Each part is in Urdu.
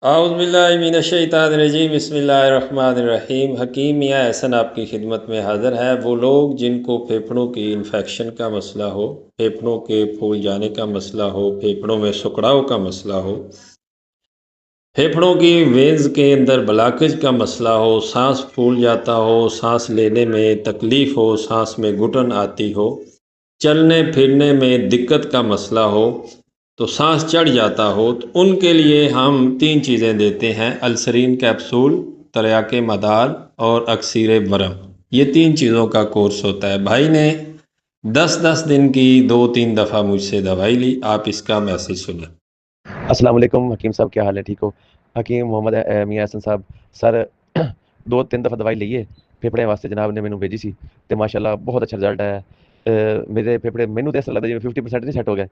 اعوذ باللہ من الشیطان الرجیم بسم اللہ الرحمن الرحیم۔ حکیم میاں احسن آپ کی خدمت میں حاضر ہے۔ وہ لوگ جن کو پھیپھڑوں کی انفیکشن کا مسئلہ ہو، پھیپھڑوں کے پھول جانے کا مسئلہ ہو، پھیپھڑوں میں سکڑاؤ کا مسئلہ ہو، پھیپھڑوں کی وینز کے اندر بلاکج کا مسئلہ ہو، سانس پھول جاتا ہو، سانس لینے میں تکلیف ہو، سانس میں گھٹن آتی ہو، چلنے پھرنے میں دقت کا مسئلہ ہو، تو سانس چڑھ جاتا ہو، تو ان کے لیے ہم 3 چیزیں دیتے ہیں: السرین کیپسول، تریاک مدار اور اکسیر برم۔ یہ 3 چیزوں کا کورس ہوتا ہے۔ بھائی نے 10 دن کی 2-3 دفعہ مجھ سے دوائی لی۔ آپ اس کا میسج سنیں۔ السلام علیکم حکیم صاحب، کیا حال ہے؟ ٹھیک ہو؟ حکیم محمد میاں احسن صاحب سر 2-3 دفعہ دوائی لئیے پھیپڑے واسطے، جناب نے مینوں بھیجی سی تے ماشاءاللہ بہت اچھا رزلٹ آیا۔ میرے پھیپڑے مینوں تے ایسا لگدا جی 50% نہیں سیٹ ہو گئے،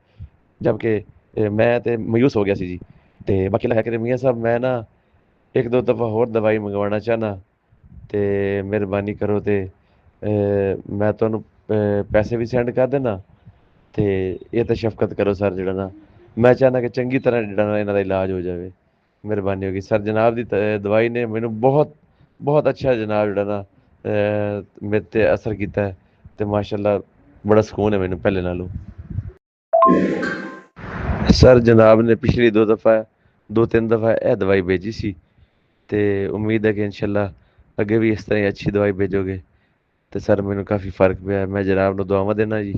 جبکہ میں تے مایوس ہو گیا سی جی۔ تے باقی اللہ کرے میاں صاحب، میں نا 1-2 دفعہ ہور دوائی منگوانا چاہنا تے مہربانی کرو تے میں تانوں پیسے بھی سینڈ کر دینا تے یہ تے شفقت کرو سر، جڑا نا میں چاہنا کہ چنگی طرح جڑا نا انہاں دا علاج ہو جاوے، مہربانی ہوگی سر۔ جناب دی دوائی نے مینوں بہت بہت اچھا جناب جڑا نا میرے تے اثر کیتا ہے تے ماشاءاللہ بڑا سکون ہے مینوں پہلے نالوں۔ سر جناب نے پچھلی 2-3 دفعہ اے دوائی بھیجی سی تے امید ہے کہ انشاءاللہ اگے بھی اس طرح ہی اچھی دوائی بھیجو گے تے سر مینوں کافی فرق پیا ہے۔ میں جناب نو دعاواں دینا جی